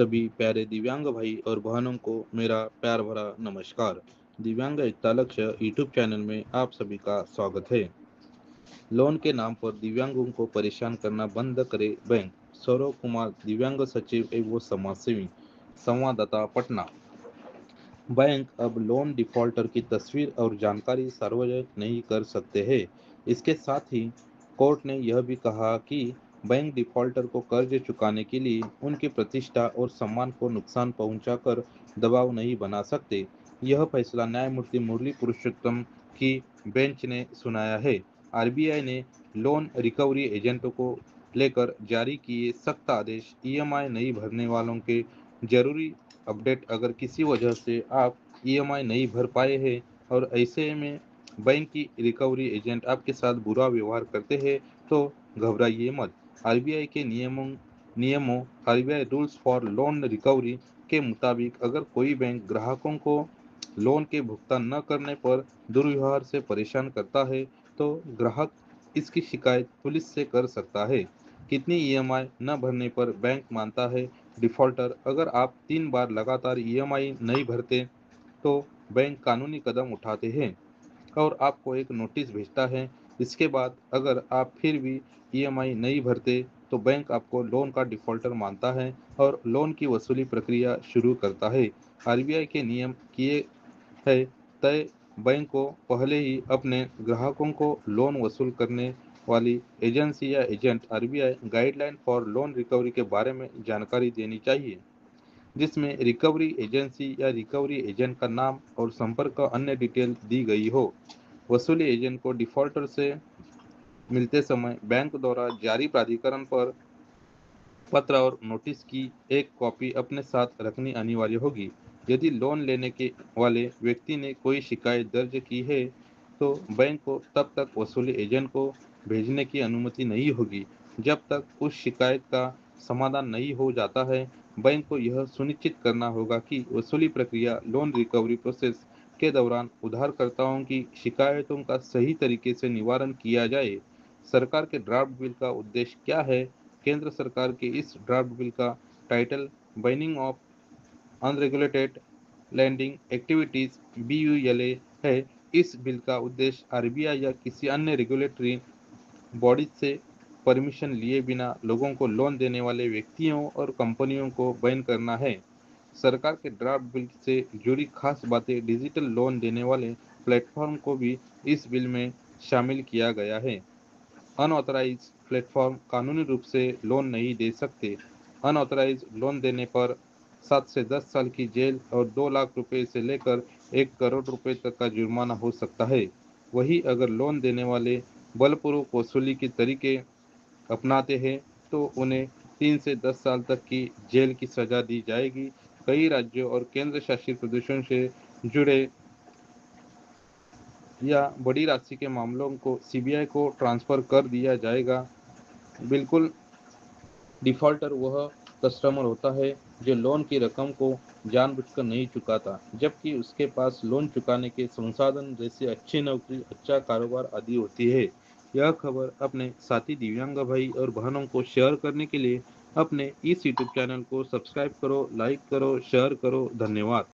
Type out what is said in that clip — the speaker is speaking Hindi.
सभी प्यारे दिव्यांग भाई और बहनों को मेरा प्यार भरा नमस्कार। दिव्यांग एकता लक्ष्य यूट्यूब चैनल में आप सभी का स्वागत है। लोन के नाम पर दिव्यांगों को परेशान करना बंद करे बैंक। सौरव कुमार, दिव्यांग सचिव एवं समाजसेवी, संवाददाता, पटना। बैंक अब लोन डिफॉल्टर की तस्वीर और जानकारी सार्वजनिक नहीं कर सकते हैं। इसके साथ ही कोर्ट ने यह भी कहा कि बैंक डिफॉल्टर को कर्ज चुकाने के लिए उनकी प्रतिष्ठा और सम्मान को नुकसान पहुंचाकर दबाव नहीं बना सकते। यह फैसला न्यायमूर्ति मुरली पुरुषोत्तम की बेंच ने सुनाया है। आरबीआई ने लोन रिकवरी एजेंटों को लेकर जारी किए सख्त आदेश। ईएमआई नहीं भरने वालों के जरूरी अपडेट। अगर किसी वजह से आप ईएमआई नहीं भर पाए हैं और ऐसे में बैंक की रिकवरी एजेंट आपके साथ बुरा व्यवहार करते हैं तो घबराइए मत। आरबीआई के नियमों RBI rules for loan recovery के मुताबिक अगर कोई बैंक ग्राहकों को लोन के भुगतान न करने पर दुर्व्यवहार से परेशान करता है तो ग्राहक इसकी शिकायत पुलिस से कर सकता है। कितनी ईएमआई न भरने पर बैंक मानता है डिफॉल्टर। अगर आप 3 बार लगातार ईएमआई नहीं भरते तो बैंक कानूनी कदम उठाते हैं और आपको एक नोटिस भेजता है। इसके बाद अगर आप फिर भी ईएमआई नहीं भरते तो बैंक आपको लोन का डिफॉल्टर मानता है और लोन की वसूली प्रक्रिया शुरू करता है। आरबीआई के नियम किए है तय बैंक को पहले ही अपने ग्राहकों को लोन वसूल करने वाली एजेंसी या agent RBI guideline for loan recovery के बारे में जानकारी देनी चाहिए, जिसमें रिकवरी एजेंसी या रिकवरी एजेंट का नाम और संपर्क का अन्य डिटेल दी गई हो। वसूली एजेंट को डिफॉल्टर से मिलते समय बैंक द्वारा जारी प्राधिकरण पर पत्र और नोटिस की एक कॉपी अपने साथ रखनी अनिवार्य होगी। यदि लोन लेने के वाले व्यक्ति ने कोई शिकायत दर्ज की है तो बैंक को तब तक वसूली एजेंट को भेजने की अनुमति नहीं होगी जब तक उस शिकायत का समाधान नहीं हो जाता है। बैंक को यह सुनिश्चित करना होगा कि वसूली प्रक्रिया लोन रिकवरी प्रोसेस के दौरान उधारकर्ताओं की शिकायतों का सही तरीके से निवारण किया जाए। सरकार के ड्राफ्ट बिल का उद्देश्य क्या है? केंद्र सरकार के इस ड्राफ्ट बिल का title banning of unregulated lending activities BULA है। इस बिल का उद्देश्य आरबीआई या किसी अन्य रेगुलेटरी बॉडी से परमिशन लिए बिना लोगों को लोन देने वाले व्यक्तियों और कंपनियों को बैन करना है। सरकार के ड्राफ्ट बिल से जुड़ी खास बातें। डिजिटल लोन देने वाले प्लेटफॉर्म को भी इस बिल में शामिल किया गया है। अनऑथराइज प्लेटफॉर्म कानूनी रूप से लोन नहीं दे सकते। अनऑथराइज लोन देने पर 7 से 10 साल की जेल और 2 लाख रुपए से लेकर 1 करोड़ रुपए तक का जुर्माना हो सकता है। वहीं अगर लोन देने वाले बलपूर्वक वसूली के तरीके अपनाते हैं तो उन्हें 3 से 10 साल तक की जेल की सजा दी जाएगी। कई राज्यों और केंद्र शासित प्रदेशों से जुड़े या बड़ी राशि के मामलों को सीबीआई को ट्रांसफर कर दिया जाएगा। बिल्कुल, डिफॉल्टर वह कस्टमर होता है जो लोन की रकम को जानबूझकर नहीं चुकाता, जबकि उसके पास लोन चुकाने के संसाधन जैसे अच्छी नौकरी, अच्छा कारोबार आदि होती है। यह खबर अपने साथी दिव्यांग भाई और बहनों को शेयर करने के लिए अपने इस यूट्यूब चैनल को सब्सक्राइब करो, लाइक करो, शेयर करो। धन्यवाद।